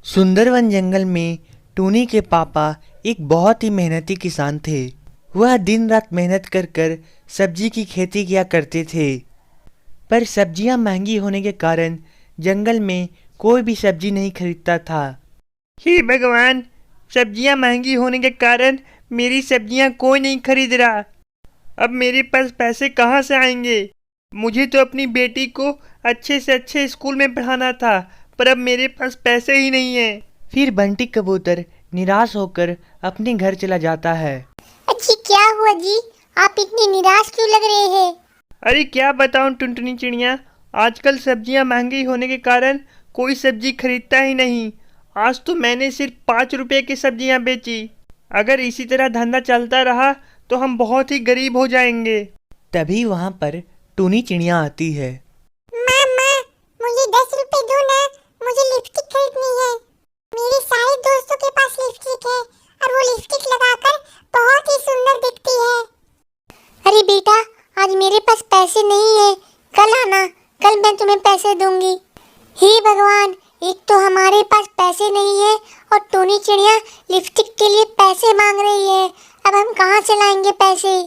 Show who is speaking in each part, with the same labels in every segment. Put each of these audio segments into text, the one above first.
Speaker 1: सुंदरवन जंगल में टूनी के पापा एक बहुत ही मेहनती किसान थे। वह दिन रात मेहनत कर कर सब्जी की खेती किया करते थे, पर सब्जियां महंगी होने के कारण जंगल में कोई भी सब्जी नहीं खरीदता था। हे भगवान, सब्जियां महंगी होने के कारण मेरी सब्जियां कोई नहीं खरीद रहा। अब मेरे पास पैसे कहाँ से आएंगे? मुझे तो अपनी बेटी को अच्छे से अच्छे स्कूल में पढ़ाना था, पर अब मेरे पास पैसे ही नहीं है। फिर बंटी कबूतर निराश होकर अपने घर चला जाता है।
Speaker 2: अच्छी, क्या हुआ जी? आप इतनी निराश क्यों लग रहे हैं?
Speaker 1: अरे क्या बताऊं टुनटुनी चिड़िया, आजकल सब्जियां महंगी होने के कारण कोई सब्जी खरीदता ही नहीं। आज तो मैंने सिर्फ 5 रुपए की सब्जियां बेची। अगर इसी तरह धंधा चलता रहा तो हम बहुत ही गरीब हो जाएंगे। तभी वहां पर टूनी चिड़िया आती है।
Speaker 2: माँ, मुझे 10 रुपए दो ना, मुझे लिपस्टिक खरीदनी है। मेरे सारे दोस्तों के पास लिपस्टिक है और वो लिपस्टिक लगाकर बहुत ही सुंदर दिखती है। अरे बेटा, आज मेरे पास पैसे नहीं है, कल आना, कल मैं तुम्हें पैसे दूंगी। हे भगवान, एक तो हमारे पास पैसे नहीं है और टूनी चिड़िया लिपस्टिक के लिए पैसे मांग रही है। अब हम कहाँ से लाएंगे पैसे?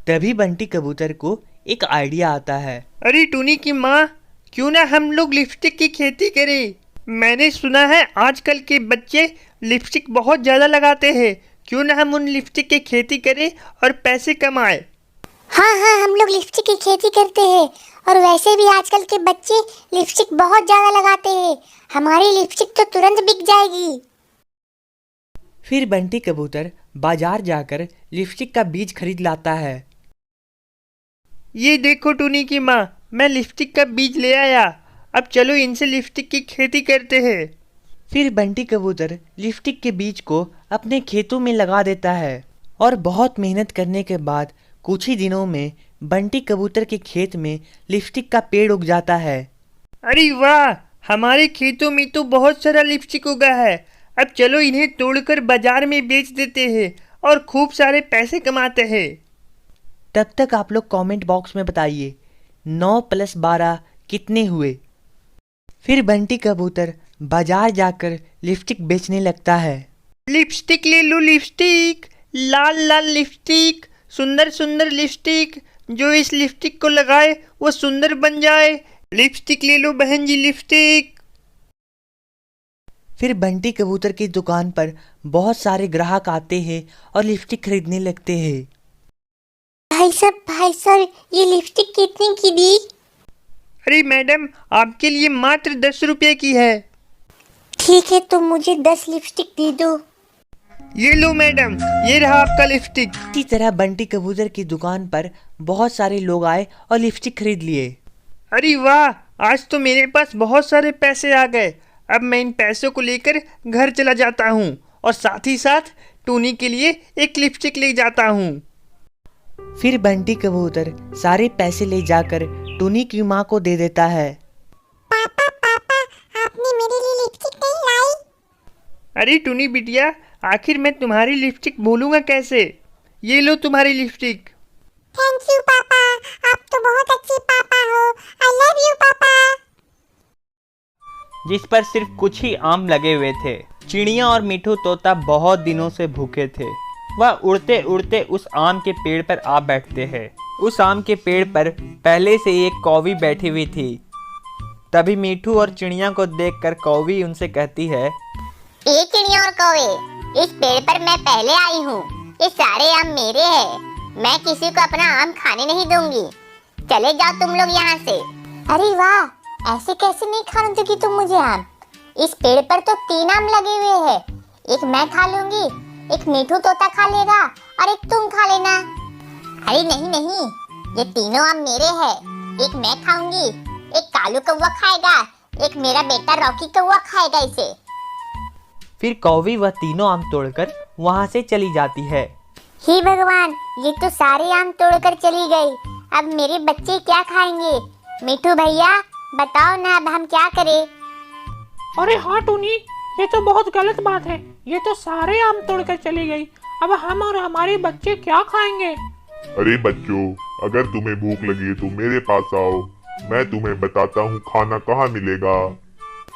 Speaker 1: तभी बंटी कबूतर को एक आइडिया आता है। अरे टूनी की माँ, क्यों ना हम लोग लिपस्टिक की खेती करें? मैंने सुना है आजकल के बच्चे लिपस्टिक बहुत ज़्यादा लगाते हैं। क्यों ना हम उन लिपस्टिक की खेती करें और पैसे कमाएं?
Speaker 2: हाँ, हम लोग लिपस्टिक की खेती करते हैं और वैसे भी आजकल के बच्चे लिपस्टिक बहुत ज़्यादा लगाते हैं। हमारी लिपस्टिक तो तुरंत बिक जाएगी।
Speaker 1: फिर बंटी कबूतर बाजार जाकर लिपस्टिक का बीज खरीद लाता है। ये देखो टूनी की माँ, मैं लिपस्टिक का बीज ले आया। अब चलो इनसे लिपस्टिक की खेती करते हैं। फिर बंटी कबूतर लिपस्टिक के बीज को अपने खेतों में लगा देता है और बहुत मेहनत करने के बाद कुछ ही दिनों में बंटी कबूतर के खेत में लिपस्टिक का पेड़ उग जाता है। अरे वाह, हमारे खेतों में तो बहुत सारा लिपस्टिक उगा है। अब चलो इन्हें तोड़कर बाजार में बेच देते हैं और खूब सारे पैसे कमाते हैं। तब तक आप लोग कमेंट बॉक्स में बताइए 9 + 12 कितने हुए। फिर बंटी कबूतर बाजार जाकर लिपस्टिक बेचने लगता है। लिपस्टिक ले लो, लिपस्टिक, लाल लाल लिपस्टिक, सुंदर सुंदर लिपस्टिक। जो इस लिपस्टिक को लगाए वो सुंदर बन जाए। लिपस्टिक ले लो बहन जी, लिपस्टिक। फिर बंटी कबूतर की दुकान पर बहुत सारे ग्राहक आते हैं और लिपस्टिक खरीदने लगते हैं।
Speaker 2: भाई साहब, ये लिपस्टिक कितने की दी?
Speaker 1: अरे मैडम, आपके लिए मात्र 10 रुपये की है।
Speaker 2: ठीक है, तो मुझे 10 लिपस्टिक दे दो।
Speaker 1: ये लो मैडम, ये रहा आपका लिपस्टिक। इसी तरह बंटी कबूतर की दुकान पर बहुत सारे लोग आए और लिपस्टिक खरीद लिए। अरे वाह, आज तो मेरे पास बहुत सारे पैसे आ गए। अब मैं इन पैसों को लेकर घर चला जाता हूँ और साथ ही साथ टूनी के लिए एक लिपस्टिक ले जाता हूँ। फिर बंटी कबूतर सारे पैसे ले जाकर टूनी की माँ को दे देता है।
Speaker 2: पापा, आपने मेरे लिए लिपस्टिक नहीं लाई?
Speaker 1: अरे टूनी बिटिया, आखिर मैं तुम्हारी लिपस्टिक भूलूंगा कैसे? ये लो तुम्हारी लिपस्टिक।
Speaker 2: थैंक यू पापा, आप तो बहुत अच्छे पापा हो। आई लव यू पापा।
Speaker 3: जिस पर सिर्फ कुछ ही आम लगे हुए थे। चिड़िया और मिठू तोता बहुत दिनों से भूखे थे। वह उड़ते उड़ते उस आम के पेड़ पर आ बैठते हैं। उस आम के पेड़ पर पहले से एक कौवी बैठी हुई थी। तभी मिठू और चिड़िया को देखकर कौवी उनसे कहती है,
Speaker 2: ये चिड़िया और कौवे, इस पेड़ पर मैं पहले आई हूँ। ये सारे आम मेरे हैं। मैं किसी को अपना आम खाने नहीं दूंगी। चले जाओ तुम लोग यहाँ से। अरे वाह, ऐसे कैसे नहीं खाने दोगी तुम मुझे आम? इस पेड़ पर तो 3 आम लगे हुए हैं। एक मैं खा लूंगी, एक मिठू तोता खा लेगा और एक तुम खा लेना। अरे नहीं, ये तीनों आम मेरे हैं। एक मैं खाऊंगी, एक कालू कौवा खाएगा, एक मेरा बेटा रॉकी कौवा खाएगा इसे।
Speaker 3: फिर कौवी वह तीनों आम तोड़कर वहाँ से चली जाती है।
Speaker 2: हे भगवान, ये तो सारे आम तोड़कर चली गई। अब मेरे बच्चे क्या खाएंगे? मिठू भैया, बताओ ना, अब हम क्या करें?
Speaker 4: अरे हाँ टूनी, ये तो बहुत गलत बात है। ये तो सारे आम तोड़कर चली गई। अब हम और हमारे बच्चे क्या खाएंगे?
Speaker 5: अरे बच्चों, अगर तुम्हें भूख लगी है तो मेरे पास आओ, मैं तुम्हें बताता हूँ खाना कहाँ मिलेगा।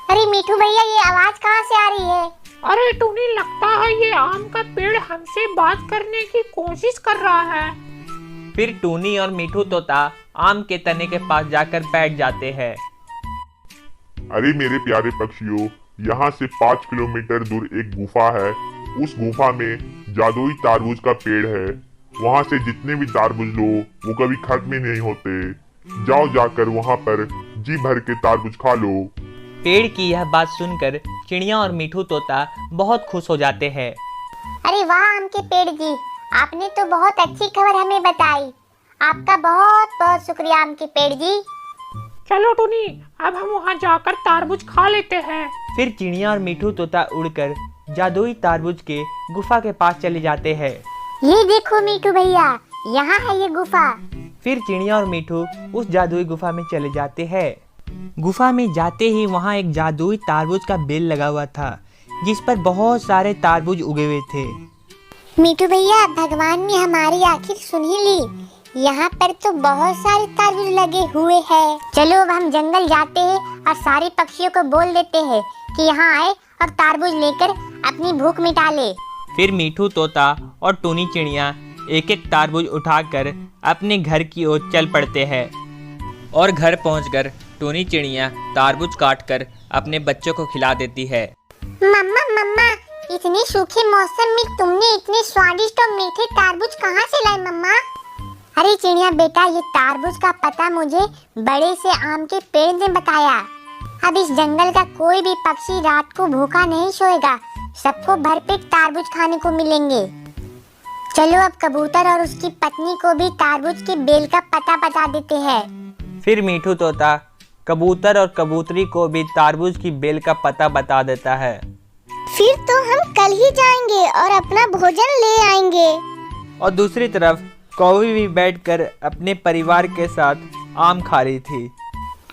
Speaker 2: अरे मीठू भैया, ये आवाज कहाँ से आ रही है?
Speaker 4: अरे टूनी, लगता है ये आम का पेड़ हमसे बात करने की कोशिश कर रहा है।
Speaker 3: फिर टूनी और मीठू तोता आम के तने के पास जाकर बैठ जाते हैं।
Speaker 5: अरे मेरे प्यारे पक्षियों, यहाँ से 5 किलोमीटर दूर एक गुफा है। उस गुफा में जादुई तारबूज का पेड़ है। वहाँ से जितने भी तारबूज लो वो कभी खत्म ही नहीं होते। जाओ, जाकर वहाँ पर जी भर के तारबूज खा लो।
Speaker 3: पेड़ की यह बात सुनकर चिड़िया और मीठू तोता बहुत खुश हो जाते हैं।
Speaker 2: अरे वाह आम के पेड़ जी, आपने तो बहुत अच्छी खबर हमें बताई। आपका बहुत बहुत शुक्रिया आम के पेड़ जी।
Speaker 4: चलो टूनी, अब हम वहाँ जाकर तारबूज खा लेते हैं।
Speaker 3: फिर चिड़िया और मीठू तोता उड़कर जादुई तारबूज के गुफा के पास चले जाते हैं।
Speaker 2: ये देखो मीठू भैया, यहाँ है ये गुफा।
Speaker 3: फिर चिड़िया और मीठू उस जादुई गुफा में चले जाते हैं। गुफा में जाते ही वहाँ एक जादुई तारबूज का बेल लगा हुआ था, जिस पर बहुत सारे तारबूज उगे हुए थे।
Speaker 2: मीठू भैया, भगवान ने हमारी आखिर सुन ही ली। यहाँ पर तो बहुत सारे तारबूज लगे हुए हैं। चलो अब हम जंगल जाते हैं और सारे पक्षियों को बोल देते हैं कि यहाँ आए और तारबूज लेकर अपनी भूख मिटा ले।
Speaker 3: फिर मीठू तोता और टूनी चिड़िया एक एक तारबूज उठाकर अपने घर की ओर चल पड़ते हैं। और घर पहुंचकर टूनी चिड़िया तारबूज काटकर अपने बच्चों को खिला देती है।
Speaker 2: मम्मा मम्मा, इतने सूखे मौसम में तुमने इतने स्वादिष्ट और मीठे तारबूज कहाँ से लाए मम्मा? अरे चिड़िया बेटा, ये तारबूज का पता मुझे बड़े से आम के पेड़ ने बताया। अब इस जंगल का कोई भी पक्षी रात को भूखा नहीं सोएगा। सबको भरपेट तारबूज खाने को मिलेंगे। चलो अब कबूतर और उसकी पत्नी को भी तारबूज के बेल का पता बता देते हैं।
Speaker 3: फिर मीठू तोता कबूतर और कबूतरी को भी तारबूज की बेल का पता बता देता है।
Speaker 2: फिर तो हम कल ही जाएंगे और अपना भोजन ले आएंगे।
Speaker 3: और दूसरी तरफ कौवी भी बैठकर अपने परिवार के साथ आम खा रही थी।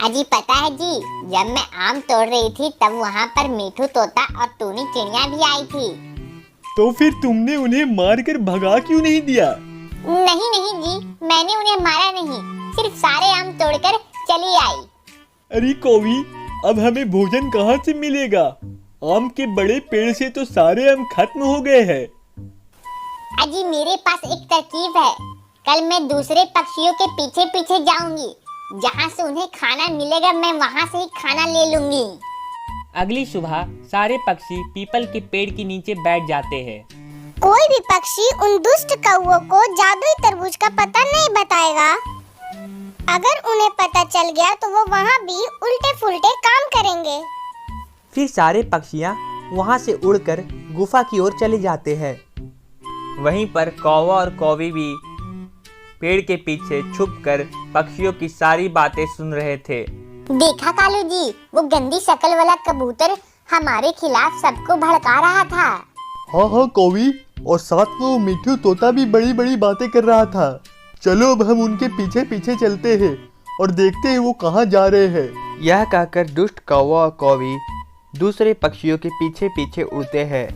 Speaker 2: अजी पता है जी, जब मैं आम तोड़ रही थी तब वहाँ पर मीठू तोता और टूनी चिड़िया भी आई थी।
Speaker 1: तो फिर तुमने उन्हें मारकर भगा क्यों नहीं दिया?
Speaker 2: नहीं नहीं जी, मैंने उन्हें मारा नहीं, सिर्फ सारे आम तोड़कर चली आई।
Speaker 1: अरे कौवी, अब हमें भोजन कहाँ से मिलेगा? आम के बड़े पेड़ से तो सारे आम खत्म हो गए हैं।
Speaker 2: अजी मेरे पास एक तरकीब है। कल मैं दूसरे पक्षियों के पीछे पीछे जाऊंगी। जहाँ से उन्हें खाना मिलेगा मैं वहाँ से ही खाना ले लूंगी।
Speaker 3: अगली सुबह सारे पक्षी पीपल के पेड़ के नीचे बैठ जाते हैं।
Speaker 2: कोई भी पक्षी उन दुष्ट कौवों को जादुई तरबूज का पता नहीं बताएगा। अगर उन्हें पता चल गया तो वो वहाँ भी उल्टे फुल्टे काम करेंगे।
Speaker 3: फिर सारे पक्षियाँ वहाँ से उड़कर गुफा की ओर चले जाते हैं। वहीं पर कौवा और कौवी भी पेड़ के पीछे छुपकर पक्षियों की सारी बातें सुन रहे थे।
Speaker 2: देखा कालू जी, वो गंदी शक्ल वाला कबूतर हमारे खिलाफ सबको भड़का रहा था।
Speaker 1: हाँ हाँ कौवी, और साथ में वो मीठू तोता भी बड़ी बड़ी बातें कर रहा था। चलो अब हम उनके पीछे पीछे चलते हैं और देखते हैं वो कहाँ जा रहे हैं।
Speaker 3: यह कहकर दुष्ट कौवा और कौवी दूसरे पक्षियों के पीछे पीछे उड़ते हैं।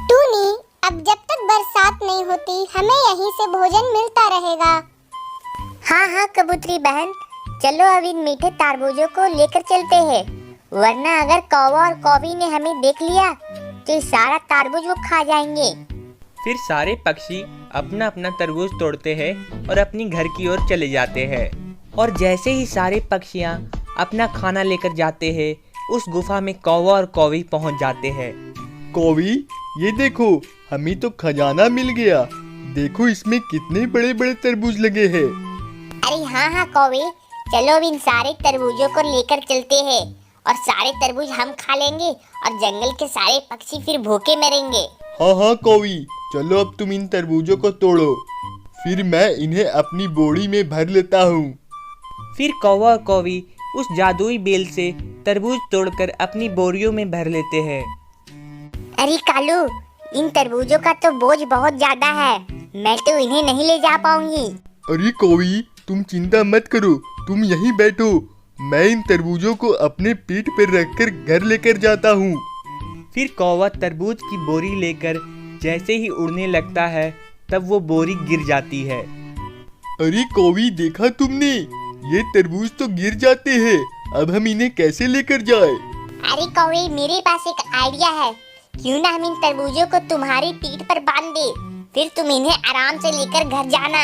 Speaker 2: टूनी, अब जब तक बरसात नहीं होती हमें यहीं से भोजन मिलता रहेगा। हाँ हाँ कबूतरी बहन, चलो अब इन मीठे तारबूजों को लेकर चलते हैं, वरना अगर कौवा और कौवी ने हमें देख लिया तो ये सारा तारबूज वो खा जाएंगे।
Speaker 3: फिर सारे पक्षी अपना अपना तरबूज तोड़ते हैं और अपनी घर की ओर चले जाते हैं। और जैसे ही सारे पक्षियाँ अपना खाना लेकर जाते हैं, उस गुफा में कौवा और कौवी पहुंच जाते हैं।
Speaker 1: कौवी, ये देखो, हमें तो खजाना मिल गया। देखो इसमें कितने बड़े बड़े तरबूज लगे हैं।
Speaker 2: अरे हाँ हाँ कौवे, चलो अब इन सारे तरबूजों को लेकर चलते हैं और सारे तरबूज हम खा लेंगे और जंगल के सारे पक्षी फिर भूखे मरेंगे।
Speaker 1: हाँ हाँ कौवी, चलो अब तुम इन तरबूजों को तोड़ो, फिर मैं इन्हें अपनी बोरी में भर लेता हूँ।
Speaker 3: फिर कौवा और कौवी उस जादुई बेल से तरबूज तोड़कर अपनी बोरियों में भर लेते हैं।
Speaker 2: अरे कालू, इन तरबूजों का तो बोझ बहुत ज्यादा है, मैं तो इन्हें नहीं ले जा पाऊंगी।
Speaker 1: अरे कौवी, तुम चिंता मत करो, तुम यहीं बैठो, मैं इन तरबूजों को अपने पीठ पर रखकर घर लेकर जाता हूँ।
Speaker 3: फिर कौवा तरबूज की बोरी लेकर जैसे ही उड़ने लगता है तब वो बोरी गिर जाती है।
Speaker 1: अरे कौवी, देखा तुमने, ये तरबूज तो गिर जाते हैं, अब हम इन्हें कैसे लेकर जाए?
Speaker 2: अरे कौवे, मेरे पास एक आइडिया है। क्यों ना हम इन तरबूजों को तुम्हारी पीठ पर बांध दे, फिर तुम इन्हें आराम से लेकर घर जाना।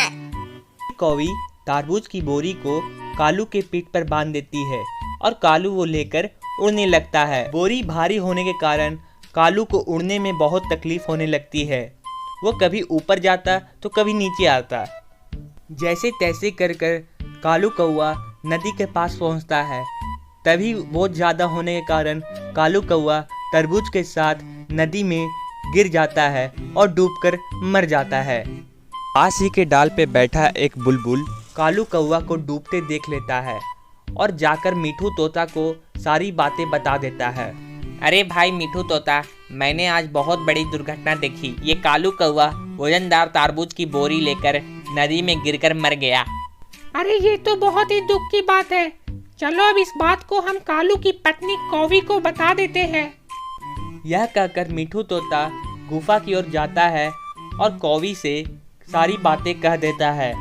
Speaker 3: कौवी तरबूज की बोरी को कालू के पीठ पर बांध देती है और कालू वो लेकर उड़ने लगता है। बोरी भारी होने के कारण कालू को उड़ने में बहुत तकलीफ होने लगती है। वो कभी ऊपर जाता तो कभी नीचे आता। जैसे तैसे कर कर कालू कौवा नदी के पास पहुंचता है। तभी बहुत ज़्यादा होने के कारण कालू कौवा तरबूज के साथ नदी में गिर जाता है और डूबकर मर जाता है। पास ही के डाल पे बैठा एक बुलबुल कालू कौवा को डूबते देख लेता है और जाकर मीठू तोता को सारी बातें बता देता है। अरे भाई मीठू तोता, मैंने आज बहुत बड़ी दुर्घटना देखी। ये कालू कौवा वजनदार तरबूज की बोरी लेकर नदी में गिरकर मर गया।
Speaker 4: अरे ये तो बहुत ही दुख की बात है। चलो अब इस बात को हम कालू की पत्नी कौवी को बता देते हैं।
Speaker 3: यह कहकर मीठू तोता गुफा की ओर जाता है और कौवी से सारी बातें कह देता है।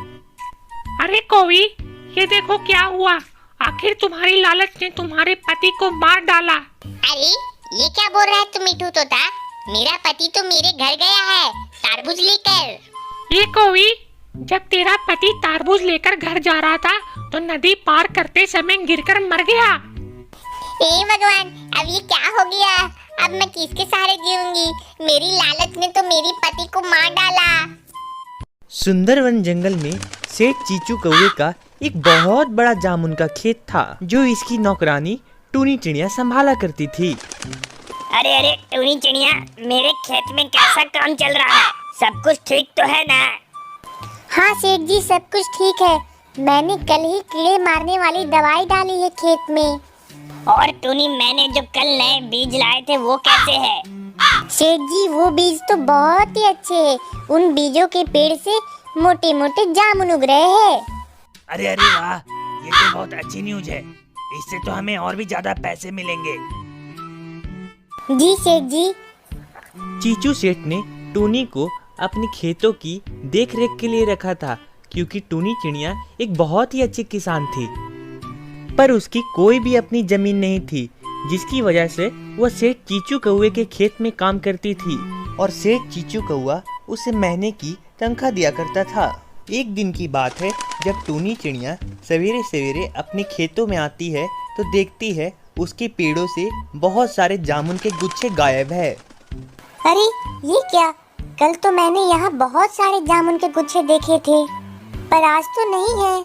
Speaker 4: अरे कौवी, ये देखो क्या हुआ। आखिर तुम्हारी लालच ने तुम्हारे पति को मार डाला।
Speaker 2: अरे ये क्या बोल रहा है तू मीठू तोता? मेरा पति तो मेरे घर गया है तरबूज लेकर।
Speaker 4: ये कौवी, जब तेरा पति तरबूज लेकर घर जा रहा था तो नदी पार करते समय गिरकर मर गया।
Speaker 2: हे भगवान, अब ये क्या हो गया? अब मैं किसके सहारे जीऊंगी? मेरी लालच ने तो मेरी पति को मार डाला।
Speaker 1: सुंदरवन जंगल में सेठ चीचू कौवे का एक बहुत बड़ा जामुन का खेत था, जो इसकी नौकरानी टूनी चिड़िया संभाला करती थी।
Speaker 2: अरे अरे टूनी चिड़िया, मेरे खेत में कैसा काम चल रहा है? सब कुछ ठीक तो है ना? हाँ सेठ जी, सब कुछ ठीक है। मैंने कल ही कीड़े मारने वाली दवाई डाली है खेत में। और टूनी, मैंने जो कल नए बीज लाए थे वो कैसे है? सेठ जी, वो बीज तो बहुत ही अच्छे हैं। उन बीजों के पेड़ से मोटे मोटे जामुन उग रहे हैं।
Speaker 1: अरे अरे वाह, ये तो बहुत अच्छी न्यूज है। इससे तो हमें और भी ज्यादा पैसे मिलेंगे।
Speaker 2: जी सेठ जी।
Speaker 1: चीचू सेठ ने टूनी को अपने खेतों की देखरेख के लिए रखा था, क्योंकि टूनी चिड़िया एक बहुत ही अच्छी किसान थी, पर उसकी कोई भी अपनी जमीन नहीं थी, जिसकी वजह से वह सेठ चीचू कौवे के खेत में काम करती थी और सेठ चीचू कौवा उसे महीने की तनख्वाह दिया करता था। एक दिन की बात है, जब टूनी चिड़िया सवेरे सवेरे अपने खेतों में आती है तो देखती है उसके पेड़ों से बहुत सारे जामुन के गुच्छे गायब है।
Speaker 2: अरे ये क्या? कल तो मैंने यहाँ बहुत सारे जामुन के गुच्छे देखे थे, पर आज तो नहीं है।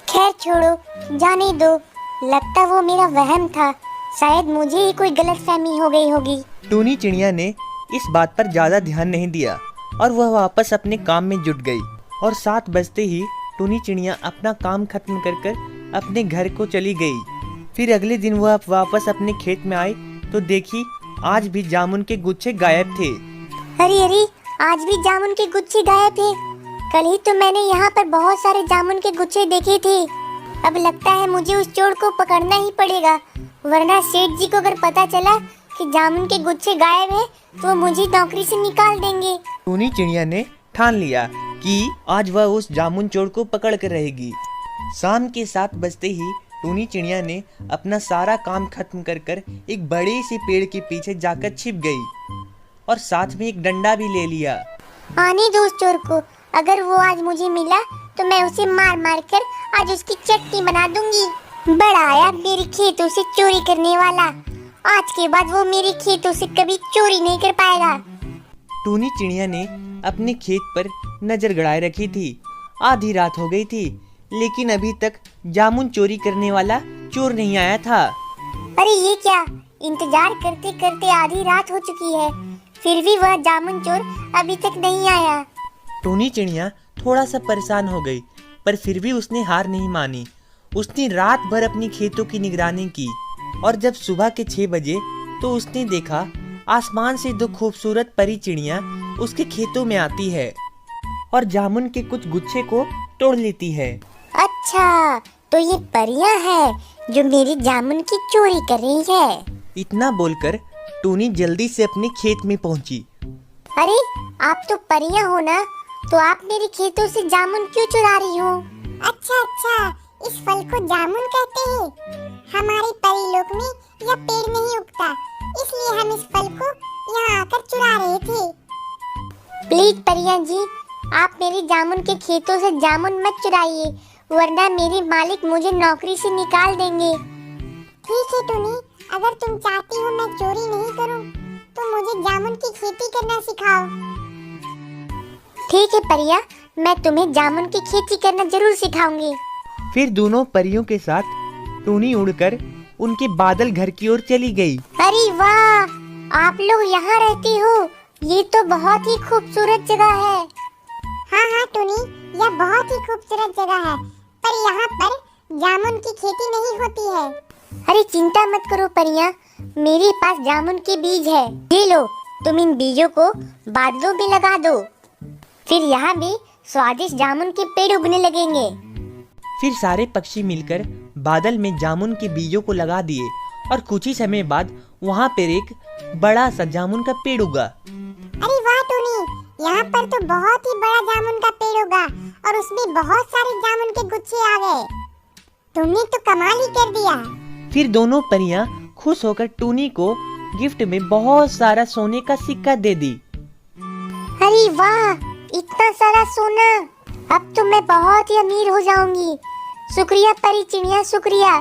Speaker 2: खैर छोड़ो, जाने दो। लगता वो मेरा वहम था। शायद मुझे ही कोई गलतफहमी हो गई होगी।
Speaker 1: टूनी चिड़िया ने इस बात पर ज्यादा ध्यान नहीं दिया और वह वापस अपने काम में जुट गई। और 7 बजते ही टूनी चिड़िया अपना काम खत्म कर अपने घर को चली गई। फिर अगले दिन वह वापस अपने खेत में आई तो देखी आज भी जामुन के गुच्छे गायब थे।
Speaker 2: अरे अरे, आज भी जामुन के गुच्छे गायब थे। कल ही तो मैंने यहाँ पर बहुत सारे जामुन के गुच्छे देखे थे। अब लगता है मुझे उस चोर को पकड़ना ही पड़ेगा, वरना सेठ जी को अगर पता चला कि जामुन के गुच्छे गायब हैं, तो मुझे नौकरी से निकाल देंगे।
Speaker 1: टूनी चिड़िया ने ठान लिया कि आज वह उस जामुन चोर को पकड़ कर रहेगी। शाम के 7 बजते ही टूनी चिड़िया ने अपना सारा काम खत्म कर एक बड़े से पेड़ के पीछे जाकर छिप गई और साथ में एक डंडा भी ले लिया।
Speaker 2: आने दो उस चोर को। अगर वो आज मुझे मिला तो मैं उसे मार मार कर आज उसकी चटनी बना दूंगी। बड़ा आया मेरे खेतों से चोरी करने वाला। आज के बाद वो मेरे खेतों से कभी चोरी नहीं कर पाएगा।
Speaker 1: टूनी चिड़िया ने अपने खेत पर नजर गड़ाए रखी थी। आधी रात हो गई थी, लेकिन अभी तक जामुन चोरी करने वाला चोर नहीं आया था।
Speaker 2: अरे ये क्या? इंतजार करते करते आधी रात हो चुकी है, फिर भी वह जामुन चोर अभी तक नहीं आया।
Speaker 1: टूनी चिड़िया थोड़ा सा परेशान हो गई, पर फिर भी उसने हार नहीं मानी। उसने रात भर अपनी खेतों की निगरानी की और जब सुबह के 6 बजे तो उसने देखा आसमान से 2 खूबसूरत परी चिड़िया उसके खेतों में आती है और जामुन के कुछ गुच्छे को तोड़ लेती है।
Speaker 2: अच्छा, तो ये परियां हैं जो मेरी जामुन की चोरी कर रही है।
Speaker 1: इतना बोलकर टूनी जल्दी से अपने खेत में पहुंची।
Speaker 2: अरे आप तो परियां हो ना, तो आप मेरे खेतों से जामुन क्यों चुरा रही हो? अच्छा अच्छा, इस फल को जामुन कहते हैं। हमारे परीलोक में यह पेड़ नहीं उगता, इसलिए हम इस फल को यहाँ आकर चुरा रहे थे। प्लीज परियां जी, आप मेरी जामुन के खेतों से जामुन मत चुराइए, वरना मेरे मालिक मुझे नौकरी से निकाल देंगे। ठीक है टुनी, अगर तुम चाहती हो मैं चोरी नहीं करूं, तो मुझे जामुन की खेती करना सिखाओ। ठीक है परिया, मैं तुम्हें जामुन की खेती करना जरूर सिखाऊंगी।
Speaker 1: फिर दोनों परियों के साथ टूनी उड़कर उनके बादल घर की ओर चली गई।
Speaker 2: अरे वाह, आप लोग यहाँ रहती हो, ये तो बहुत ही खूबसूरत जगह है। हाँ हाँ टुनी, यह बहुत ही खूबसूरत जगह है, पर यहाँ पर जामुन की खेती नहीं होती है। अरे चिंता मत करो परियां, मेरे पास जामुन के बीज है, ये लो, तुम इन बीजों को बादलों में लगा दो, फिर यहाँ भी स्वादिष्ट जामुन के पेड़ उगने लगेंगे।
Speaker 1: फिर सारे पक्षी मिलकर बादल में जामुन के बीजों को लगा दिए और कुछ ही समय बाद वहाँ पर एक बड़ा सा जामुन का पेड़ उगा।
Speaker 2: अरे वाह टोनी, यहाँ पर तो बहुत ही बड़ा जामुन का पेड़ उगा और उसमें बहुत सारे जामुन के गुच्छे आ गए। तुमने तो कमाल ही कर दिया।
Speaker 1: फिर दोनों परियां खुश होकर टूनी को गिफ्ट में बहुत सारा सोने का सिक्का दे दी।
Speaker 2: अरे वाह, इतना सारा सोना, अब तो मैं बहुत ही अमीर हो जाऊंगी। शुक्रिया परी चिड़िया, शुक्रिया।